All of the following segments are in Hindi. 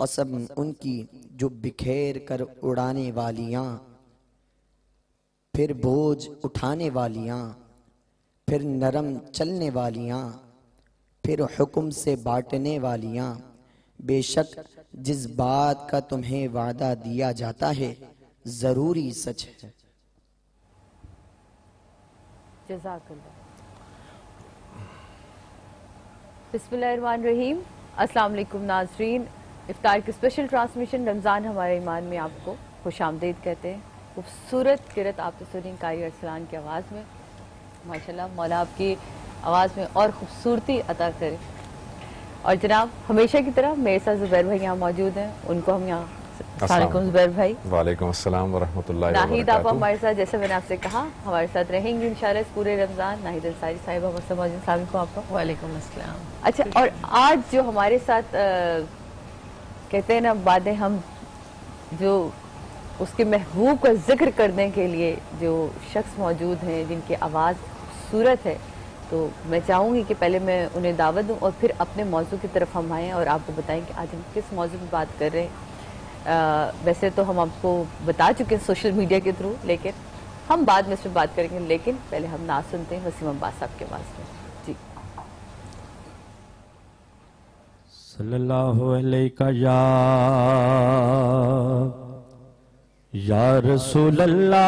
कसम उनकी जो बिखेर कर उड़ाने वालियां, फिर बोझ उठाने वालियां, फिर नरम चलने वालियां, फिर हुक्म से बांटने वालियां, बेशक जिस बात का तुम्हें वादा दिया जाता है जरूरी सच है। जज़ाकल्लाह। बिस्मिल्लाहिर्रहमानिर्रहीम। अस्सलाम वालेकुम नाज़रीन, इफ्तार की स्पेशल ट्रांसमिशन रमज़ान हमारे ईमान में आपको खुशामदीद कहते हैं। खूबसूरत किरत आपने सुनी कारी अरसलान की आवाज़ में। माशाल्लाह मौला आपकी आवाज़ में और ख़ूबसूरती अता करे। और जनाब हमेशा की तरह मेरे साथ ज़ुबैर भाई यहाँ मौजूद हैं, उनको हम यहाँ अस्सलाम ज़ुबैर भाई। वालेकुम अस्सलाम व रहमतुल्लाहि व नाहिद आप बरकातुहू। हमारे साथ, जैसे मैंने आपसे कहा, हमारे साथ रहेंगे इंशाल्लाह इस पूरे रमज़ान। नाहिद अंसारी साहिब हमारे साथ मौजूद। अस्सलाम वालेकुम आपको। वालेकुम अस्सलाम। अच्छा, और आज जो हमारे साथ कहते हैं ना बातें, हम जो उसके महबूब का जिक्र करने के लिए जो शख्स मौजूद हैं जिनकी आवाज़ खूबसूरत है, तो मैं चाहूँगी कि पहले मैं उन्हें दावत दूँ और फिर अपने मौजू की तरफ हम आएँ और आपको बताएं कि आज हम किस मौजू पर बात कर रहे हैं। वैसे तो हम आपको बता चुके हैं सोशल मीडिया के थ्रू, लेकिन हम बाद में इस पर बात करेंगे। लेकिन पहले हम नात सुनते हैं वसीम अब्बास साहब के पास में। जी सल्लल्लाहु अलैहि या रसूल अल्लाह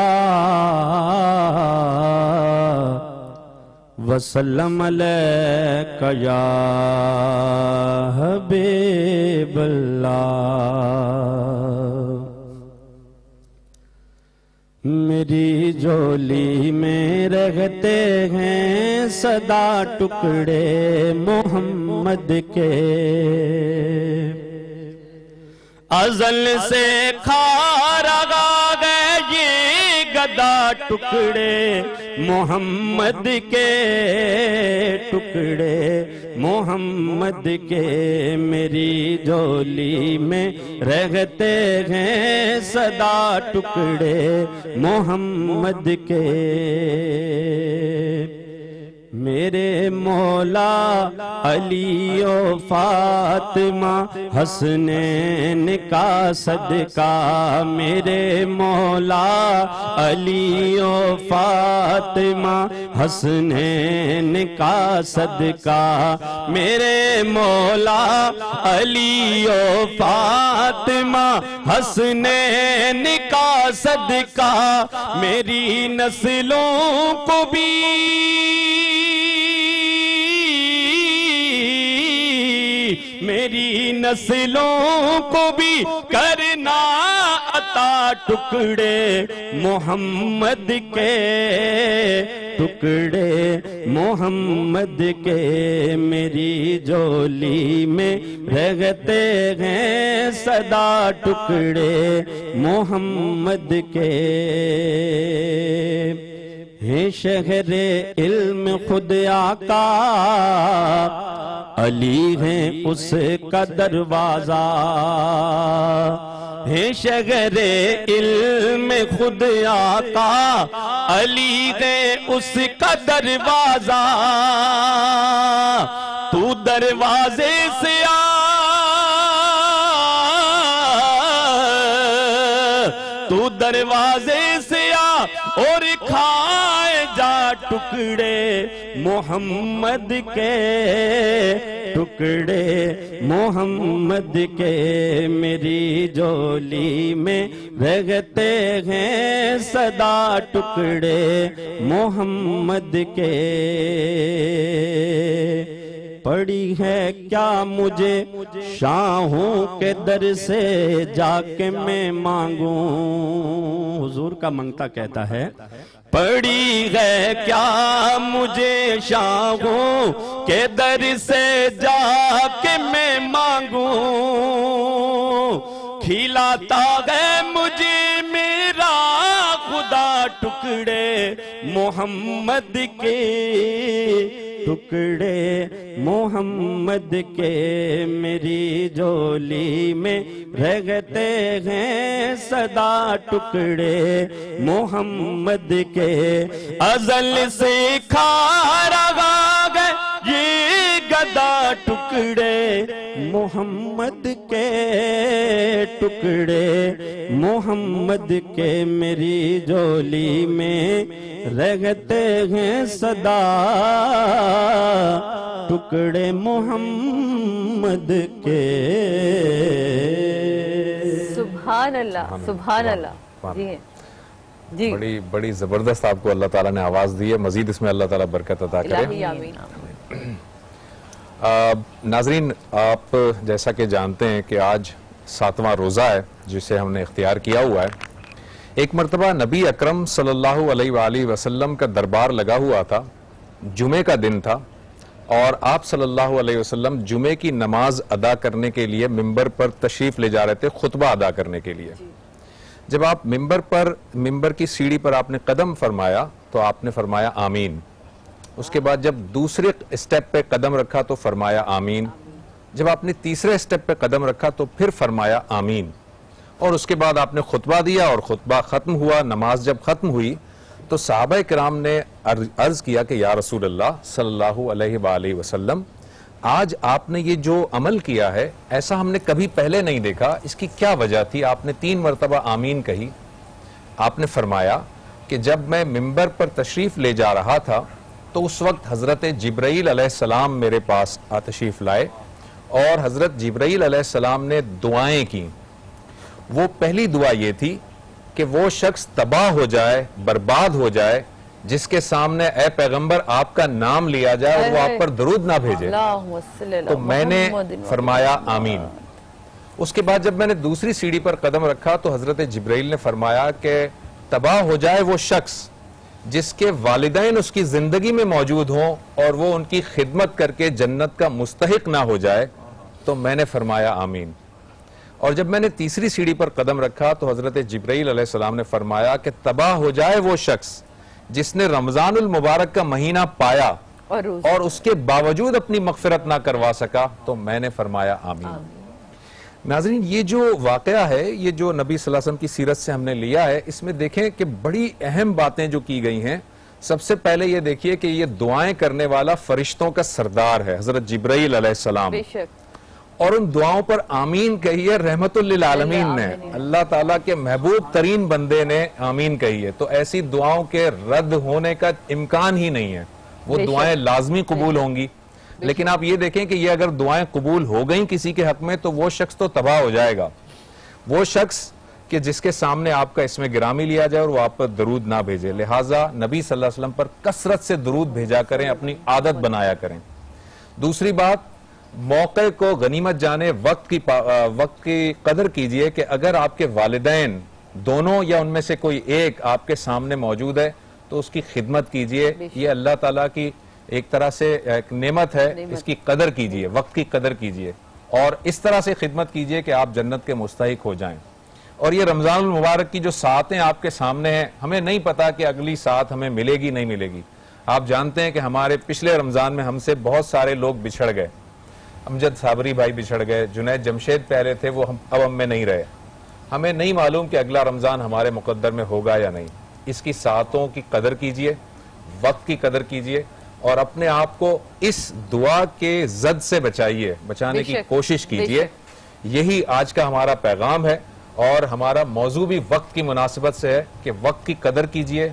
व वसल्लम अलैका या हबीबल्लाह। मेरी झोली में रहते हैं सदा टुकड़े मोहम्मद के, अज़ल से खा रहा गए ये गदा टुकड़े मोहम्मद के, टुकड़े मोहम्मद के। मेरी झोली में रहते हैं सदा टुकड़े मोहम्मद के। मेरे मौला अली ओ फातिमा हसनैन का सदका, मेरे मौला अली ओ फातिमा हसनैन का सदका, मेरे मौला अली ओ फातिमा हसनैन का सदका। मेरी नस्लों को भी मेरी नस्लों को भी करना अता टुकड़े मोहम्मद के, टुकड़े मोहम्मद के। मेरी झोली में रहते हैं सदा टुकड़े मोहम्मद के। है शहरे इल्म खुद आका अली है उसका दरवाजा, है शगरे इल्म खुद आका अली है उसका दरवाजा। तू दरवाजे से आ, तू दरवाजे से आ और खाए जा टुकड़े मोहम्मद के, टुकड़े मोहम्मद के। मेरी झोली में रहते हैं सदा टुकड़े मोहम्मद के। पड़ी है क्या मुझे शाहों के दर से जाके मैं मांगूं, हुजूर का मंगता कहता है पड़ी है क्या मुझे शाहों के दर से जाके मैं मांगूं। खिलाता है मुझे मेरा खुदा टुकड़े मोहम्मद के, टुकड़े मोहम्मद के। मेरी झोली में रहते हैं सदा टुकड़े मोहम्मद के। अज़ल से खा रहा है ये गदा टुकड़े मोहम्मद के, टुकड़े मोहम्मद के। मेरी झोली में रहते हैं सदा टुकड़े मोहम्मद के। सुभान अल्लाह, सुभान अल्लाह। जी जी, बड़ी बड़ी जबरदस्त आपको अल्लाह ताला ने आवाज दी है। मजीद इसमें अल्लाह ताला बरकत अता करे। इलाही आमीन। नाजरीन, आप जैसा कि जानते हैं कि आज 7वां रोज़ा है जिसे हमने इख्तियार किया हुआ है। एक मरतबा नबी अकरम सल्लल्लाहु अलैहि वसल्लम का दरबार लगा हुआ था, जुमे का दिन था और आप सल्लल्लाहु अलैहि वसल्लम जुमे की नमाज अदा करने के लिए मिंबर पर तशरीफ ले जा रहे थे, खुतबा अदा करने के लिए। जब आप मिंबर की सीढ़ी पर आपने कदम फरमाया तो आपने फरमाया आमीन। उसके बाद जब दूसरे स्टेप पे कदम रखा तो फरमाया आमीन। जब आपने तीसरे स्टेप पे कदम रखा तो फिर फरमाया आमीन। और उसके बाद आपने खुतबा दिया और खुतबा खत्म हुआ। नमाज जब खत्म हुई तो सहाबा किराम ने अर्ज किया कि या रसूल अल्लाह सल्लल्लाहु अलैहि वसल्लम, आज आपने ये जो अमल किया है ऐसा हमने कभी पहले नहीं देखा, इसकी क्या वजह थी? आपने 3 मरतबा आमीन कही। आपने फरमाया कि जब मैं मिंबर पर तशरीफ ले जा रहा था तो उस वक्त हजरत जिब्राईल अलैहिस्सलाम मेरे पास तशरीफ लाए और हजरत जिब्राईल अलैहिस्सलाम ने दुआएं की। वो पहली दुआ ये थी कि वो शख्स तबाह हो जाए, बर्बाद हो जाए जिसके सामने ए पैगंबर आपका नाम लिया जाए और वो आप पर दरूद ना भेजे। तो मैंने फरमाया आमीन। उसके बाद जब मैंने दूसरी सीढ़ी पर कदम रखा तो हजरत जिब्राइल ने फरमाया कि तबाह हो जाए वो शख्स जिसके वालिदैन उसकी जिंदगी में मौजूद हों और वो उनकी खिदमत करके जन्नत का मुस्तहिक ना हो जाए। तो मैंने फरमाया आमीन। और जब मैंने तीसरी सीढ़ी पर कदम रखा तो हजरत जिब्राइल अलैहिस्सलाम ने फरमाया कि तबाह हो जाए वो शख्स जिसने रमजानुल मुबारक का महीना पाया और उसके बावजूद अपनी मगफिरत ना करवा सका। तो मैंने फरमाया आमीन। नाज़रीन, ये जो वाकया है, ये जो नबी सल्लल्लाहु अलैहि वसल्लम की सीरत से हमने लिया है, इसमें देखें कि बड़ी अहम बातें जो की गई हैं। सबसे पहले ये देखिए कि ये दुआएं करने वाला फरिश्तों का सरदार है हजरत जिब्राइल अलैहिस्सलाम, और उन दुआओं पर आमीन कही है रहमतुल लिल आलमीन ने, अल्लाह ताला के महबूब तरीन बंदे ने आमीन कही है। तो ऐसी दुआओं के रद्द होने का इम्कान ही नहीं है, वो दुआएं लाजमी कबूल होंगी। लेकिन आप ये देखें कि ये अगर दुआएं कबूल हो गई किसी के हक में तो वो शख्स तो तबाह हो जाएगा। वो शख्स कि जिसके सामने आपका इसमें गिरामी लिया जाए और वो आप पर दरूद ना भेजे। लिहाजा नबी सल्लल्लाहु अलैहि वसल्लम पर कसरत से दरूद भेजा करें, अपनी आदत बनाया करें। दूसरी बात, मौके को गनीमत जाने, वक्त की कदर कीजिए कि अगर आपके वालिदैन दोनों या उनमें से कोई एक आपके सामने मौजूद है तो उसकी खिदमत कीजिए। ये अल्लाह ताला की एक तरह से एक नेमत है, इसकी कदर कीजिए, वक्त की कदर कीजिए और इस तरह से खिदमत कीजिए कि आप जन्नत के मुस्तहिक हो जाएं। और ये रमजानुल मुबारक की जो सातें आपके सामने हैं, हमें नहीं पता कि अगली सात हमें मिलेगी नहीं मिलेगी। आप जानते हैं कि हमारे पिछले रमजान में हमसे बहुत सारे लोग बिछड़ गए। अमजद साबरी भाई बिछड़ गए, जुनैद जमशेद पहले थे, वो अब हम में नहीं रहे। हमें नहीं मालूम कि अगला रमजान हमारे मुकद्दर में होगा या नहीं। इसकी सातों की कदर कीजिए, वक्त की कदर कीजिए और अपने आप को इस दुआ के जद से बचाने की कोशिश कीजिए। यही आज का हमारा पैगाम है और हमारा मौजू भी वक्त की मुनासिबत से है कि वक्त की कदर कीजिए,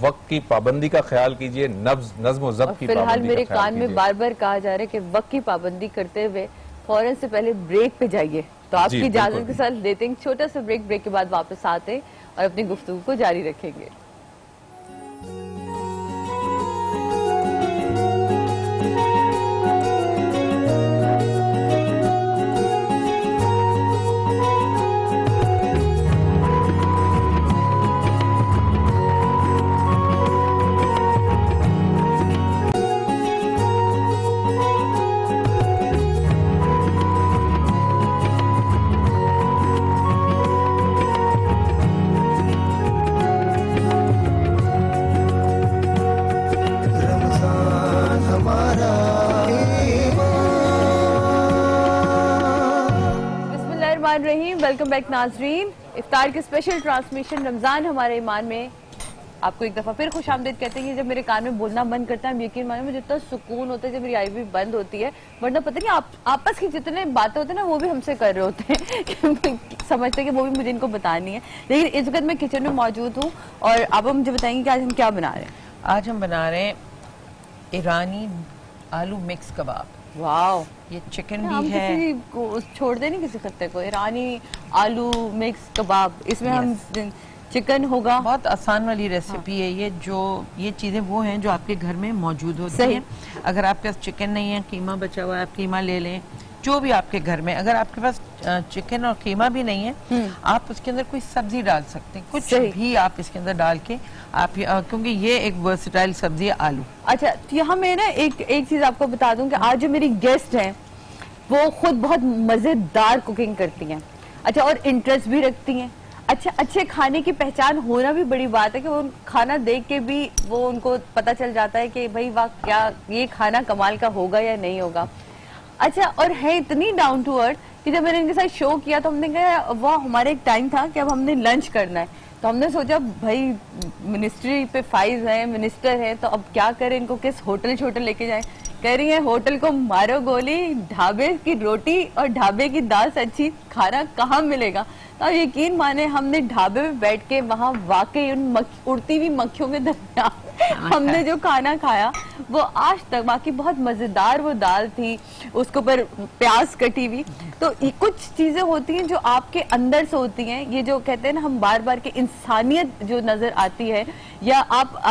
वक्त की पाबंदी का ख्याल कीजिए, नज्म व ज़ब्त की फिलहाल मेरे कान में बार बार कहा जा रहा है कि वक्त की पाबंदी करते हुए फौरन से पहले ब्रेक पे जाइए। तो आपकी इजाजत के साथ लेते हैं छोटा सा ब्रेक के बाद वापस आते हैं और अपनी गुफ्तगू को जारी रखेंगे। वेलकम बैक नाजरीन, इफ्तार के स्पेशल ट्रांसमिशन रमजान हमारे ईमान में आपको एक दफा फिर खुशामदीद कहते हैं। जब मेरे कान में बोलना बंद करता है, यकीन मानिए मुझे इतना सुकून होता है जब मेरी आई भी बंद होती है। वरना पता नहीं आपस की जितने बातें होती है ना वो भी हमसे कर रहे होते हैं समझते हैं कि वो भी मुझे इनको बतानी है। लेकिन इस वक्त मैं किचन में मौजूद हूँ और आप मुझे बताएंगे कि आज हम क्या बना रहे हैं। आज हम बना रहे हैं ईरानी आलू मिक्स कबाब। वाओ, ये चिकन भी है, छोड़ दे नहीं किसी खत्ते को। ईरानी आलू मिक्स कबाब, इसमें हम चिकन होगा। बहुत आसान वाली रेसिपी है ये। जो ये चीजें वो हैं जो आपके घर में मौजूद होती हैं। अगर आपके पास चिकन नहीं है, कीमा बचा हुआ है, आप कीमा ले लें, जो भी आपके घर में। अगर आपके पास चिकन और कीमा भी नहीं है, आप उसके अंदर कोई सब्जी डाल सकते हैं, कुछ भी आप इसके अंदर डाल के आप, क्योंकि ये एक वर्सेटाइल सब्जी है आलू। अच्छा, तो यहाँ मैं ना एक चीज आपको बता दूं कि आज जो मेरी गेस्ट हैं वो खुद बहुत मजेदार कुकिंग करती हैं। अच्छा, और इंटरेस्ट भी रखती हैं। अच्छा, अच्छे खाने की पहचान होना भी बड़ी बात है कि वो खाना देख के भी वो उनको पता चल जाता है कि भाई वाह, क्या ये खाना कमाल का होगा या नहीं होगा। अच्छा, और है इतनी डाउन टू अर्थ कि जब मैंने इनके साथ शो किया तो हमने कहा वाह, हमारे एक टाइम था कि अब हमने लंच करना है। तो हमने सोचा भाई मिनिस्ट्री पे फाइज है, मिनिस्टर है, तो अब क्या करें, इनको किस होटल छोटल लेके जाएं। कह रही है होटल को मारो गोली, ढाबे की रोटी और ढाबे की दाल से अच्छी खाना कहाँ मिलेगा। तो यकीन माने हमने ढाबे में बैठ के वहाँ वाकई उन उड़ती हुई मक्खियों के दरमियान हमने जो खाना खाया वो आज तक, बाकी बहुत मजेदार वो दाल थी, उसके ऊपर प्याज कटी हुई। तो ये कुछ चीजें होती हैं जो आपके अंदर से होती हैं, ये जो कहते हैं ना हम बार बार के इंसानियत जो नजर आती है, या आप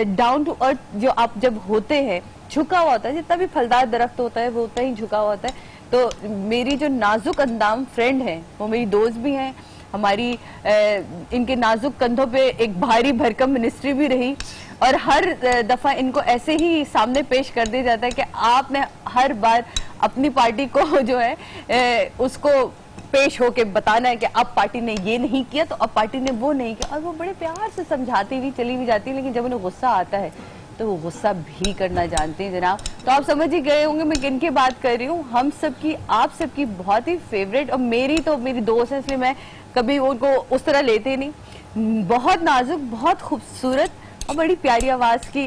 डाउन टू अर्थ जो आप जब होते हैं, झुका हुआ होता है, जितना भी फलदार दरख्त होता है वो उतना ही झुका हुआ होता है। तो मेरी जो नाजुक अंदाम फ्रेंड है वो मेरी दोस्त भी हैं, हमारी इनके नाजुक कंधों पे एक भारी भरकम मिनिस्ट्री भी रही, और हर दफा इनको ऐसे ही सामने पेश कर दिया जाता है कि आपने हर बार अपनी पार्टी को जो है उसको पेश होके बताना है कि अब पार्टी ने ये नहीं किया तो अब पार्टी ने वो नहीं किया, और वो बड़े प्यार से समझाती हुई चली भी जाती है। लेकिन जब उन्हें गुस्सा आता है तो वो गुस्सा भी करना जानते हैं जनाब। तो आप समझ ही गए होंगे मैं किन की बात कर रही हूँ। हम सबकी, आप सबकी बहुत ही फेवरेट, और मेरी तो मेरी दोस्त है इसलिए मैं कभी उनको उस तरह लेते नहीं, बहुत नाजुक, बहुत खूबसूरत और बड़ी प्यारी आवाज की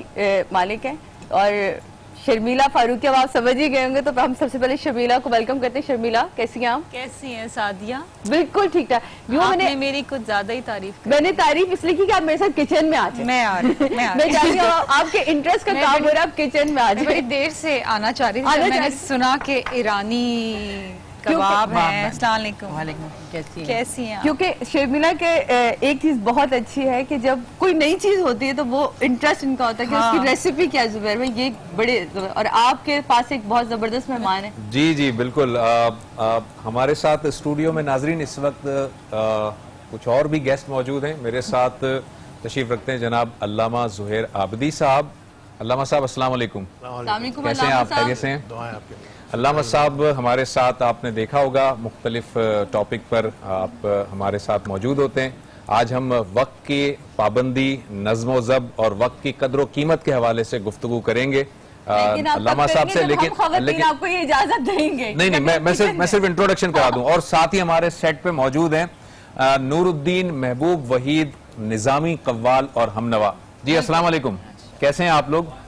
मालिक है। और शर्मिला फारूकी, अब आप समझ ही गए होंगे, तो हम सबसे पहले शर्मिला को वेलकम करते हैं। शर्मिला, कैसी हैं आप? कैसी हैं सादिया? बिल्कुल ठीक ठाक। मैंने मेरी कुछ ज्यादा ही तारीफ, मैंने तारीफ इसलिए की कि आप मेरे साथ किचन में आ जाए। मैं जानती हूँ आपके इंटरेस्ट का काम हो रहा है, आप किचन में आ जाए। बड़ी देर से आना चाह रही थी, मैंने सुना कि ईरानी कबाब है। अस्सलाम वालेकुम, कैसी हैं? क्योंकि शर्मिला के एक चीज बहुत अच्छी है कि जब कोई नई चीज होती है तो वो इंटरेस्ट इनका होता है कि उसकी रेसिपी क्या है। जुबैर भाई, ये बड़े, और आपके पास एक बहुत जबरदस्त मेहमान है। जी जी बिल्कुल। हमारे साथ स्टूडियो में नाजरीन इस वक्त कुछ और भी गेस्ट मौजूद हैं। मेरे साथ तशरीफ रखते हैं जनाब अल्लामा ज़ुहैर आबदी साहब। अल्लामा साहब अस्सलाम वालेकुम। कैसे हैं आप? खैरियत से हैं? अल्लामा साहब हमारे साथ, आपने देखा होगा मुख्तलिफ टॉपिक पर आप हमारे साथ मौजूद होते हैं। आज हम वक्त की पाबंदी, नज़्म व ज़ब्त और वक्त की कदर व कीमत के हवाले से गुफ्तगू करेंगे अल्लामा साहब से। लेकिन आपको ये इजाजत देंगे? नहीं, मैं सिर्फ इंट्रोडक्शन करा दूं। और साथ ही हमारे सेट पे मौजूद हैं नूरुद्दीन महबूब वहीद, निजामी कव्वाल और हमनवा। जी अस्सलाम वालेकुम, कैसे हैं आप लोग?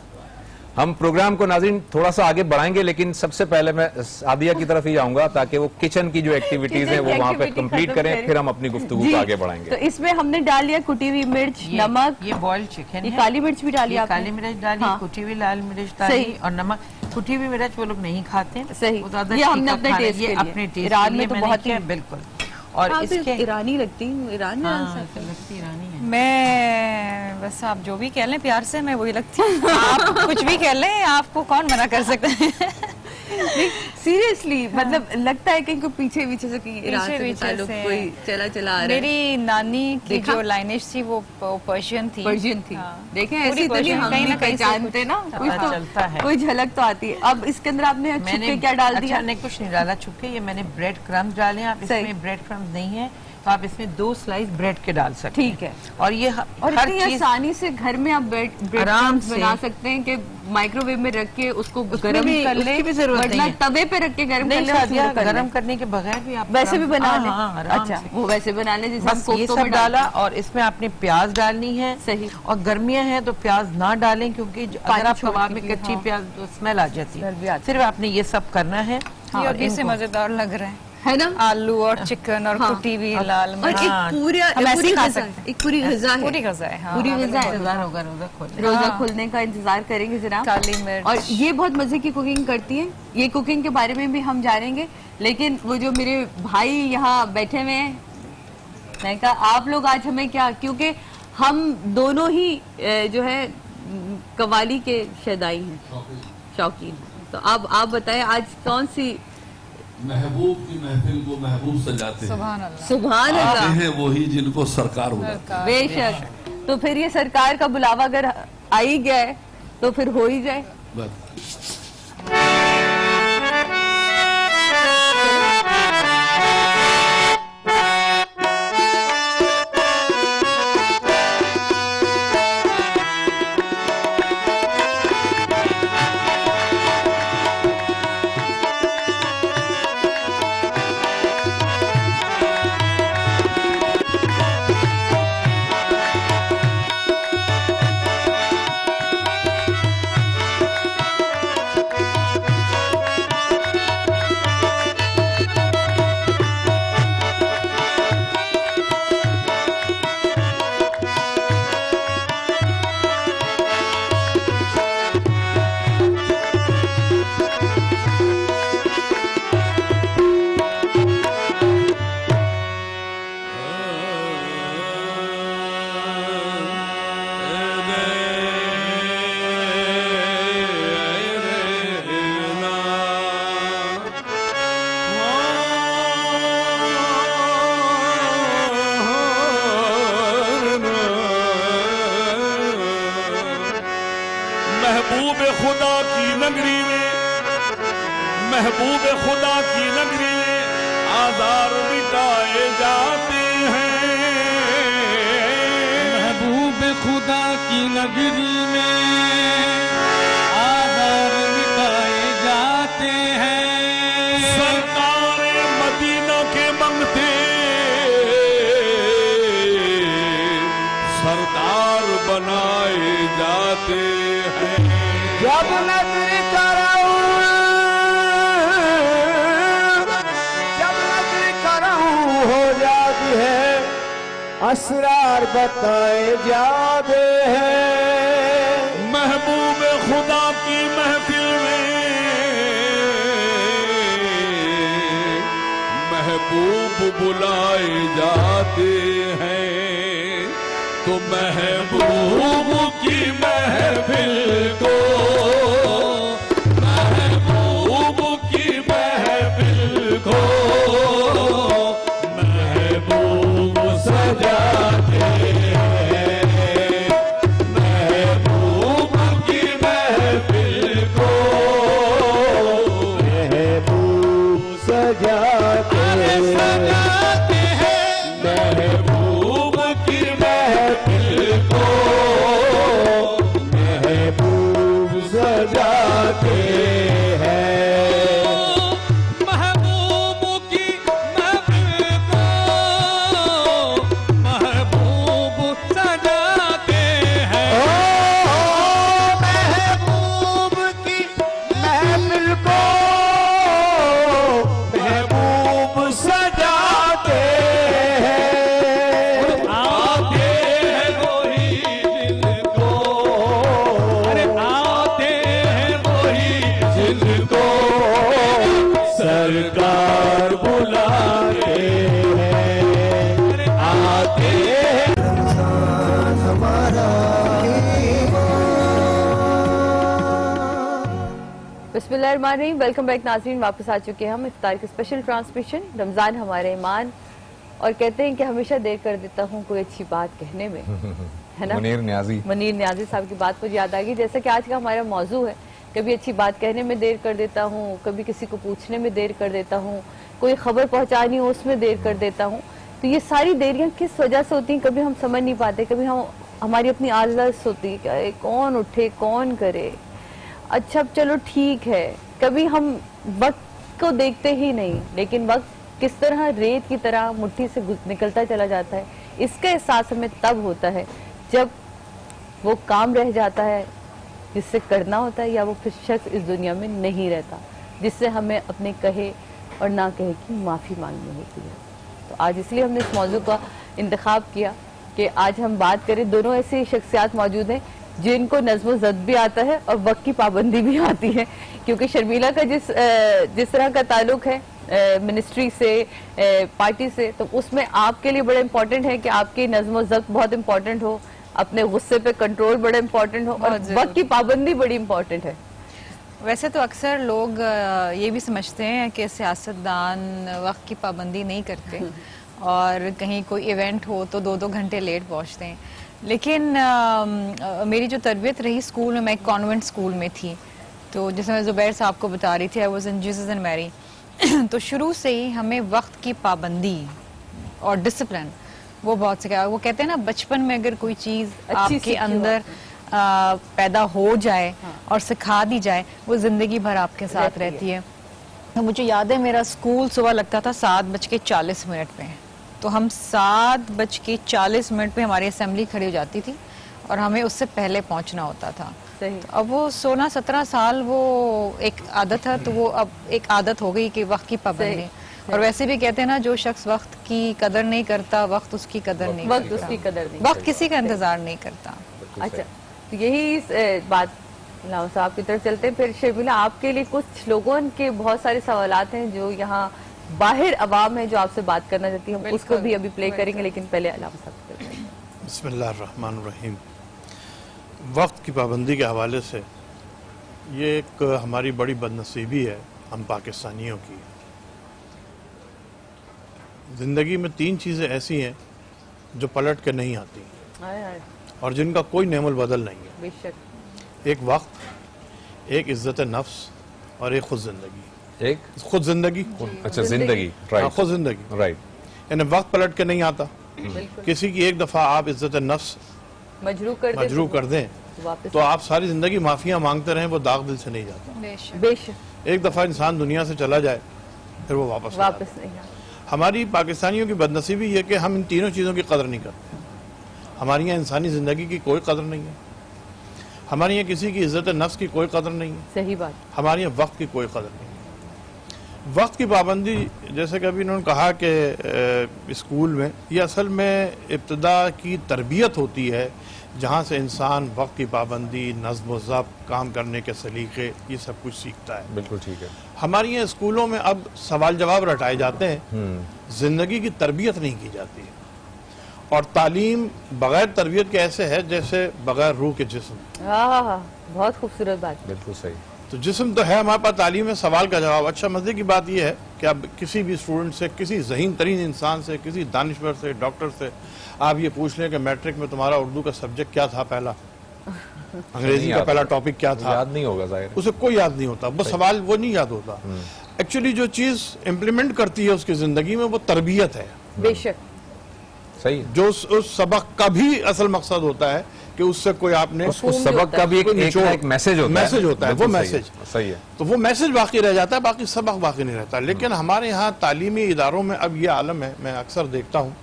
हम प्रोग्राम को नाज़रीन थोड़ा सा आगे बढ़ाएंगे, लेकिन सबसे पहले मैं सादिया की तरफ ही आऊंगा ताकि वो किचन की जो एक्टिविटीज हैं वो वहाँ पे कंप्लीट करें, फिर हम अपनी गुफ्तगू को आगे बढ़ाएंगे। तो इसमें हमने डाल लिया कुटी हुई मिर्च, नमक, ये बॉइल्ड चिकन, ये काली मिर्च भी डाली, काली मिर्च डाली, कुटी हुई लाल मिर्च डाली और नमक। कुटी हुई मिर्च वो लोग नहीं खाते, सही, ये हमने अपने टेस्ट के लिए, अपने टेस्ट ईरान में तो बहुत ही बिल्कुल। और इसके ईरानी लगती हूँ, ईरान में लगती ईरानी है। मैं बस, आप जो भी कह लें प्यार से, मैं वही लगती हूँ। आप कुछ भी कह लें, आपको कौन मना कर सकता है? सीरियसली, मतलब लगता है कि पीछे पीछे से कहीं ईरान से कोई चला चला आ रहा है। मेरी नानी की जो लाइनेज थी वो पर्शियन थी। देखें, ऐसी तो नहीं, हम नहीं पहचानते ना, कुछ तो चलता है, कोई झलक तो आती है। अब इसके अंदर आपने छुपके क्या डाल दिया? नहीं, कुछ नहीं डाला छुपके, ये मैंने ब्रेड क्रम्स डाले हैं। आप इसमें ब्रेड क्रम्स नहीं है तो आप इसमें 2 स्लाइस ब्रेड के डाल सकते हैं। ठीक है। और ये और हर चीज आसानी से घर में आप ब्रेड आराम से बना सकते हैं कि माइक्रोवेव में रख के उसको गर्म कर ले, भी जरूरत नहीं है। तवे पे रख के गर्म कर ले, गर्म करने के बगैर भी आप वैसे भी बना लें। अच्छा, वो वैसे बना लें जैसे बस ये सब डाला। और इसमें आपने प्याज डालनी है, सही। और गर्मियां हैं तो प्याज ना डालें, क्योंकि अगर आप कबाब में कच्ची प्याज तो स्मेल आ जाती है। सिर्फ आपने ये सब करना है। और कैसे मजेदार लग रहा है ना, आलू और चिकन और कुटी हुई लाल मिर्च, एक पूरी गज़ा है, पूरी गज़ा है, पूरी गज़ा है। रोजा खुलने का इंतजार करेंगे जरा। काली मिर्च, और ये बहुत मजे की कुकिंग करती है, ये कुकिंग के बारे में भी हम जानेंगे। लेकिन वो जो मेरे भाई यहाँ बैठे हुए हैं, मैंने कहा आप लोग आज हमें क्या, क्योंकि हम दोनों ही जो है कव्वाली के शदाई हैं, शौकीन। तो अब आप बताएं आज कौन सी महबूब की महफिल को महबूब सजाते हैं। सुभान अल्लाह, सुभान अल्लाह, हैं वही जिनको सरकार बुलाती है। बेशक। तो फिर ये सरकार का बुलावा अगर आ ही गया है तो फिर हो ही जाए। महबूब खुदा की नगरी में, महबूब खुदा की नगरी में आज़ार मिटाए जाते हैं। महबूब खुदा की नगरी में आज़ार मिटाए जाते हैं। सरकार मदीना के मंगते सरदार बनाए जाते हैं। जब नजर कराऊं हो जाती है, असरार बताए जाते हैं। महबूब खुदा की महफिल में महबूब बुलाए जाते हैं। तो महबूब की महफिल को, महबूब की महफिल को महबूब सजाते हैं। महबूब की महफिल को महबूब सजाते हैं। महबूब की महफिल को महबूब सजाते हैं। महबूब की महफिल को महबूब सजाते हैं। महबूब की महफिल को महबूब सजाते हैं। आते हैं वही जिनको, अरे आते हैं वही जिनको सरकार बुलाते हैं। आते हैं बिस्मिल्लाहिर्रहमानिर्रहीम। वेलकम बैक नाज़रीन, वापस आ चुके हैं हम इफ्तार के स्पेशल ट्रांसमिशन रमज़ान हमारे ईमान। और कहते हैं कि हमेशा देर कर देता हूँ कोई अच्छी बात कहने में, है ना। मुनीर न्याजी साहब की बात मुझे याद आ गई। जैसा कि आज का हमारा मौजू है, कभी अच्छी बात कहने में देर कर देता हूँ, कभी किसी को पूछने में देर कर देता हूँ, कोई खबर पहुँचानी हो उसमें देर कर देता हूँ। तो ये सारी देरियाँ किस वजह से होती हैं कभी हम समझ नहीं पाते। कभी हम हमारी अपनी आलस होती है कि कौन उठे कौन करे, अच्छा चलो ठीक है। कभी हम वक्त को देखते ही नहीं, लेकिन वक्त किस तरह रेत की तरह मुट्ठी से निकलता चला जाता है, इसका एहसास हमें तब होता है जब वो काम रह जाता है जिससे करना होता है, या वो फिर शख्स इस दुनिया में नहीं रहता जिससे हमें अपने कहे और ना कहे की माफ़ी मांगनी होती है। तो आज इसलिए हमने इस मौजू का इंतखाब किया कि आज हम बात करें। दोनों ऐसी शख्सियात मौजूद हैं जिनको नज़्म ज़ब्त भी आता है और वक्त की पाबंदी भी आती है, क्योंकि शर्मिला का जिस तरह का ताल्लुक है मिनिस्ट्री से, पार्टी से, तो उसमें आपके लिए बड़ा इम्पोर्टेंट है कि आपकी नज़्म ज़ब्त बहुत इम्पोर्टेंट हो, अपने गुस्से पे कंट्रोल बड़ा इम्पोर्टेंट हो, और वक्त की पाबंदी बड़ी इम्पोर्टेंट है। वैसे तो अक्सर लोग ये भी समझते हैं कि सियासतदान वक्त की पाबंदी नहीं करते और कहीं कोई इवेंट हो तो 2-2 घंटे लेट पहुंचते हैं। लेकिन मेरी जो तरबियत रही स्कूल में, मैं एक कॉन्वेंट स्कूल में थी, तो जैसे मैं ज़ुबैर साहब को बता रही थी, I was in Jesus and Mary. तो शुरू से ही हमें वक्त की पाबंदी और डिसिप्लिन वो बहुत सिखाया। वो कहते हैं ना, बचपन में अगर कोई चीज़ आपके अंदर पैदा हो जाए और सिखा दी जाए, वो ज़िंदगी भर आपके साथ रहती है। तो मुझे याद है मेरा स्कूल सुबह लगता था 7:40 पे, तो हम 7:40 पे हमारी असेंबली खड़ी हो जाती थी और हमें उससे पहले पहुंचना होता था। सही। तो अब वो 16-17 साल वो एक आदत है, तो वो अब एक आदत हो गई कि वक्त की पाबंदी। और वैसे भी कहते हैं ना, जो शख्स वक्त की कदर नहीं करता, वक्त उसकी कदर नहीं करता। वक्त उसकी कदर नहीं, वक्त किसी का इंतजार नहीं करता। अच्छा, तो यही बात लाओ साहब की तरफ चलते हैं। फिर शर्मिला, आपके लिए कुछ लोगों के बहुत सारे सवालात हैं जो यहाँ बाहर अवाम है जो आपसे बात करना चाहती है, हम उसको भी अभी प्ले करेंगे, लेकिन पहले अलामा साहब। बिस्मिल्लाहिर्रहमानिर्रहीम। वक्त की पाबंदी के हवाले से ये एक हमारी बड़ी बदनसीबी है हम पाकिस्तानियों की। ज़िंदगी में 3 चीज़ें ऐसी हैं जो पलट के नहीं आती और जिनका कोई नेमुल बदल नहीं है। बेशक। एक वक्त, एक इज्जत नफ्स और एक खुद जिंदगी। एक खुद जिंदगी, अच्छा जिंदगी, हाँ, राइट, खुद जिंदगी, राइट। यानी वक्त पलट के नहीं आता। किसी की एक दफा आप इज्जत नफ्स मजरू कर दें तो आप सारी जिंदगी माफिया मांगते रहें, वो दाग दिल से नहीं जाता। बेशक एक दफा इंसान दुनिया से चला जाए फिर वो वापस नहीं आता। हमारी पाकिस्तानियों की बदनसीबी है कि हम इन तीनों चीज़ों की कदर नहीं करते। हमारे यहाँ इंसानी ज़िंदगी की कोई कदर नहीं है, हमारे यहाँ किसी की इज्जत नफ्स की कोई कदर नहीं है, सही बात। हमारे यहाँ वक्त की कोई कदर नहीं है। वक्त की पाबंदी, जैसे कि अभी इन्होंने कहा कि स्कूल में ये असल में इब्तदा की तरबियत होती है जहाँ से इंसान वक्त की पाबंदी, नज़्म व ज़ब्त, काम करने के सलीके, ये सब कुछ सीखता है। बिल्कुल ठीक है। हमारे यहाँ स्कूलों में अब सवाल जवाब रटाए जाते हैं, जिंदगी की तरबियत नहीं की जाती है। और तालीम बगैर तरबियत के ऐसे है जैसे बगैर रूह के जिस्म। हाँ, बहुत खूबसूरत बात। बिल्कुल सही। तो जिस्म तो है हमारे पास, तालीम में सवाल का जवाब। अच्छा, मजे की बात यह है कि आप किसी भी स्टूडेंट से, किसी ज़हीन तरीन इंसान से, किसी दानिश्वर से, डॉक्टर से आप ये पूछ लें कि मैट्रिक में तुम्हारा उर्दू का सब्जेक्ट क्या था, पहला अंग्रेजी का पहला टॉपिक क्या था, याद नहीं होगा, जाहिर है उसे कोई याद नहीं होता। वो सवाल वो नहीं याद होता। एक्चुअली जो चीज़ इम्प्लीमेंट करती है उसकी ज़िंदगी में वो तरबियत है। बेशक सही है। जो उस सबक का भी असल मकसद होता है कि उससे कोई आपने उस सबक का भी एक मैसेज होता है, वो मैसेज सही है। तो वो मैसेज बाकी रह जाता है, बाकी सबक बाकी नहीं रहता। लेकिन हमारे यहाँ तालीमी इदारों में अब ये आलम है, मैं अक्सर देखता हूँ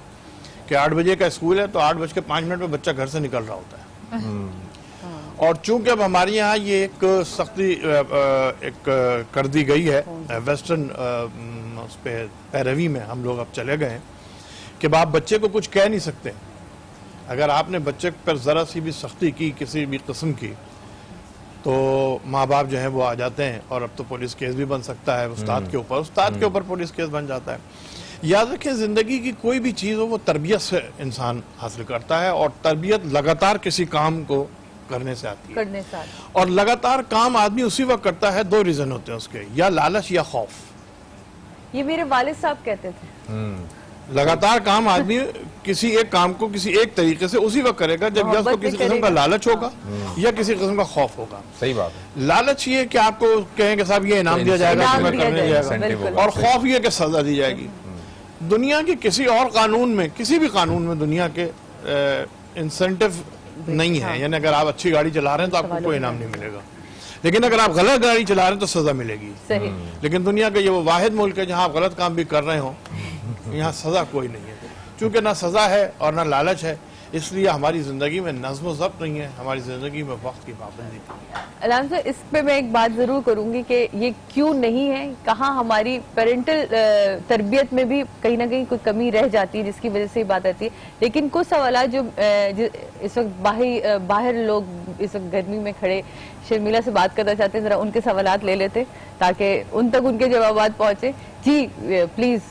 कि 8 बजे का स्कूल है तो 8:05 में बच्चा घर से निकल रहा होता है। और चूंकि अब हमारे यहाँ ये एक सख्ती एक कर दी गई है, वेस्टर्न उस पर पैरवी में हम लोग अब चले गए हैं कि आप बच्चे को कुछ कह नहीं सकते। अगर आपने बच्चे पर ज़रा सी भी सख्ती की किसी भी किस्म की तो माँ बाप जो है वो आ जाते हैं, और अब तो पुलिस केस भी बन सकता है उस्ताद के ऊपर, उस्ताद के ऊपर पुलिस केस बन जाता है। याद रखें, ज़िंदगी की कोई भी चीज़ हो वो तरबियत से इंसान हासिल करता है, और तरबियत लगातार किसी काम को करने से आती है। और लगातार काम आदमी उसी वक्त करता है, 2 रीज़न होते हैं उसके, या लालच या खौफ। ये मेरे वालिद साहब कहते थे। लगातार काम आदमी किसी एक काम को किसी एक तरीके से उसी वक्त करेगा जब या उसको किसी किस्म का लालच होगा या किसी किस्म का खौफ होगा। सही बात है। लालच ये कि आपको कहें कि साहब ये इनाम दिया जाएगा, तुम्हें करने जाएगा, और खौफ ये कि सजा दी जाएगी। दुनिया के किसी और कानून में, किसी भी कानून में दुनिया के इंसेंटिव नहीं है। यानी अगर आप अच्छी गाड़ी चला रहे हैं तो आपको कोई इनाम नहीं मिलेगा, लेकिन अगर आप गलत गाड़ी चला रहे हैं तो सजा मिलेगी। लेकिन दुनिया का ये वो वाहिद मुल्क है जहाँ आप गलत काम भी कर रहे हो, यहाँ सजा कोई नहीं है। चूंकि ना सजा है और ना लालच है, इसलिए हमारी जिंदगी में नज़्म व ज़ब्त नहीं है, हमारी जिंदगी में वक्त की पाबंदी नहीं है। अलाम साहब, इस पे मैं एक बात जरूर करूंगी कि ये क्यों नहीं है, कहाँ हमारी पेरेंटल तरबियत में भी कहीं ना कहीं कोई कमी रह जाती है जिसकी वजह से ये बात आती है। लेकिन कुछ सवाल जो इस वक्त बाहर लोग इस वक्त गर्मी में खड़े शर्मिला से बात करना चाहते हैं, जरा उनके सवालात ले लेते ताकि उन तक उनके जवाबात पहुंचे। जी प्लीज।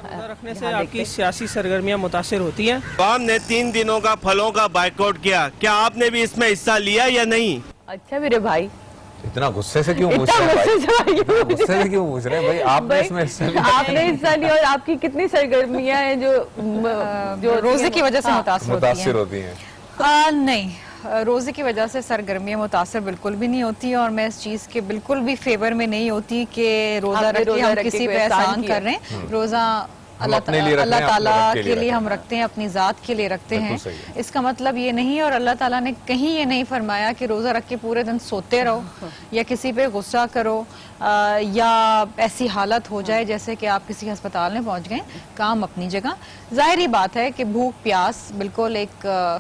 रोजा रखने से आपकी सियासी सरगर्मियां मुतासिर होती हैं? अवाम ने 3 दिनों का फलों का बाइकआउट किया, क्या आपने भी इसमें हिस्सा लिया या नहीं? अच्छा मेरे भाई, इतना गुस्से से क्यों पूछ रहे हैं भाई? गुस्से से क्यों पूछ रहे हैं भाई? आपने इसमें हिस्सा लिया? आपने हिस्सा लिया, और आपकी कितनी सरगर्मियां हैं जो रोजे की वजह से मुतासिर होती हैं? नहीं, रोज़े की वजह से सरगर्मियाँ मुतासर बिल्कुल भी नहीं होती, और मैं इस चीज़ के बिल्कुल भी फेवर में नहीं होती कि रोज़ा रख के हम किसी पे एहसान कर रहे हैं। रोज़ा अल्लाह ताला के लिए हम रखते हैं, अपनी ज़ात के लिए रखते हैं। इसका मतलब ये नहीं है, और अल्लाह ताला ने कहीं ये नहीं फरमाया कि रोज़ा रख के पूरे दिन सोते रहो या किसी पे गुस्सा करो या ऐसी हालत हो जाए जैसे कि आप किसी अस्पताल में पहुंच गए। काम अपनी जगह, जाहिर ही बात है कि भूख प्यास बिल्कुल एक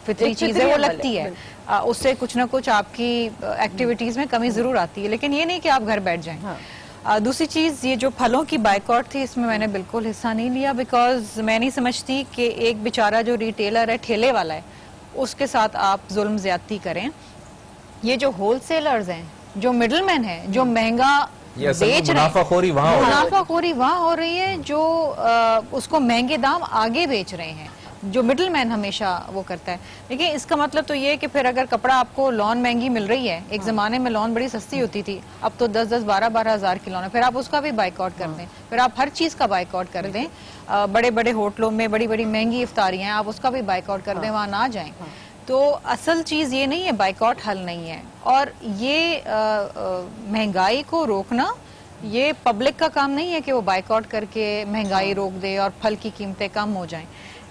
फितरी चीज़ है, वो लगती है, उससे कुछ ना कुछ आपकी एक्टिविटीज़ में कमी ज़रूर आती है, लेकिन ये नहीं कि आप घर बैठ जाएं। दूसरी चीज़, ये जो फलों की बाइकआउट थी, इसमें मैंने बिल्कुल हिस्सा नहीं लिया, बिकॉज मैं नहीं समझती कि एक बेचारा जो रिटेलर है, ठेले वाला है, उसके साथ आप जुल्म ज्यादती करें। ये जो होलसेलर्स हैं, जो मिडलमैन है, जो महंगा बेच रहे हैं, मुनाफाखोरी वहाँ हो रही है, जो उसको महंगे दाम आगे बेच रहे हैं, जो मिडलमैन हमेशा वो करता है। देखिए, इसका मतलब तो ये है कि फिर अगर कपड़ा आपको लॉन महंगी मिल रही है, एक ज़माने में लॉन बड़ी सस्ती होती थी, अब तो 10-10, 12-12 हज़ार की लॉन है, फिर आप उसका भी बाइकआउट कर दें, फिर आप हर चीज़ का बाइकआउट कर दें। बड़े बड़े होटलों में बड़ी बड़ी महंगी इफ्तारियाँ हैं, आप उसका भी बाइकआउट कर दें, वहाँ ना जाएं। तो असल चीज़ ये नहीं है, बाइकआउट हल नहीं है। और ये महंगाई को रोकना ये पब्लिक का काम नहीं है कि वो बाइकआउट करके महंगाई रोक दे और फल की कीमतें कम हो जाएं।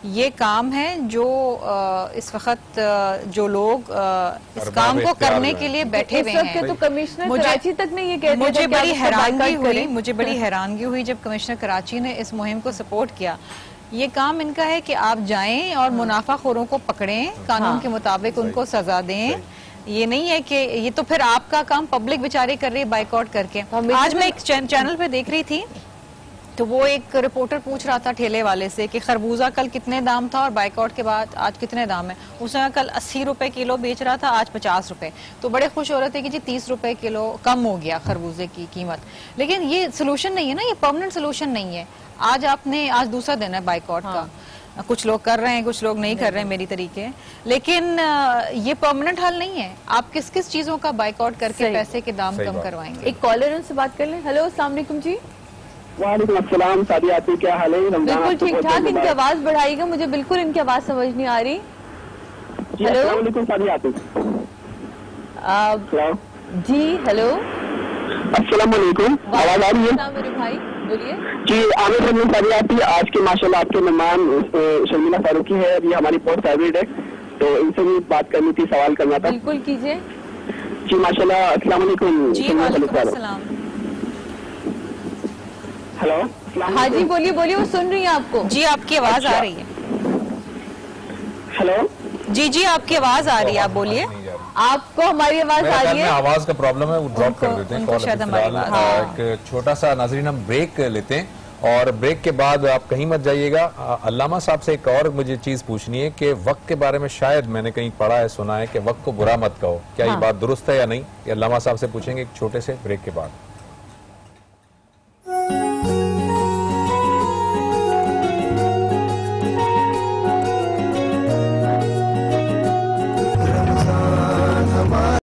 ये काम है जो इस वक्त जो लोग इस काम को करने के लिए बैठे हुए हैं। तो कमिश्नर कराची तक ने ये कह दिया, मुझे बड़ी हैरानगी हुई जब कमिश्नर कराची ने इस मुहिम को सपोर्ट किया। ये काम इनका है कि आप जाएं और मुनाफाखोरों को पकड़ें, कानून के मुताबिक उनको सजा दें। ये नहीं है कि ये तो फिर आपका काम पब्लिक बेचारी कर रही है बाइकआउट करके। आज मैं एक चैनल पे देख रही थी तो वो एक रिपोर्टर पूछ रहा था ठेले वाले से कि खरबूजा कल कितने दाम था और बाइकआउट के बाद आज कितने दाम है। उसने कल 80 रुपए किलो बेच रहा था, आज 50 रुपए। तो बड़े खुश हो रहे थे कि जी 30 रुपए किलो कम हो गया खरबूजे की कीमत। लेकिन ये सोल्यूशन नहीं है ना, ये परमानेंट सोल्यूशन नहीं है। आज दूसरा दिन है बाइकआउट का, कुछ लोग कर रहे हैं, कुछ लोग नहीं कर रहे हैं मेरी तरीके, लेकिन ये परमानेंट हल नहीं है। आप किस किस चीजों का बाइकआउट करके पैसे के दाम कम करवाएंगे? एक कॉलर उनसे बात कर लें। हेलो, अस्सलाम वालेकुम जी। वालेकुम अस्सलाम सादिया, क्या हाल है? बिल्कुल ठीक ठाक। इनकी आवाज बढ़ाइएगा, मुझे बिल्कुल इनकी आवाज समझ नहीं आ रही। हेलो सादिया जी, हेलो, अस्सलाम वालेकुम, आवाज आ रही है? मेरे भाई बोलिए जी। आमिर रमजान सादियाती, आज के माशाल्लाह आपके मेहमान शर्मिला फारूकी है, अभी हमारी पोस्ट फेवरेट है, तो इनसे भी बात करनी थी, सवाल करना था। बिल्कुल कीजिए जी। माशाल्लाह, अस्सलाम वालेकुम। हेलो, हाँ जी, बोलिए बोलिए, वो सुन रही है आपको। जी, आपकी आवाज आ रही है। हेलो जी जी, आपकी आवाज आ रही है, आप बोलिए। आपको हमारी आवाज आ रही है? आवाज का प्रॉब्लम है, वो ड्रॉप कर देते हैं। एक छोटा सा नाज़रीन हम ब्रेक लेते हैं और ब्रेक के बाद आप कहीं मत जाइएगा। अल्लामा साहब से एक और मुझे चीज पूछनी है कि वक्त के बारे में शायद मैंने कहीं पढ़ा है, सुना है कि वक्त को बुरा मत कहो। क्या ये बात दुरुस्त है या नहीं? ये अल्लामा साहब से पूछेंगे एक छोटे से ब्रेक के बाद।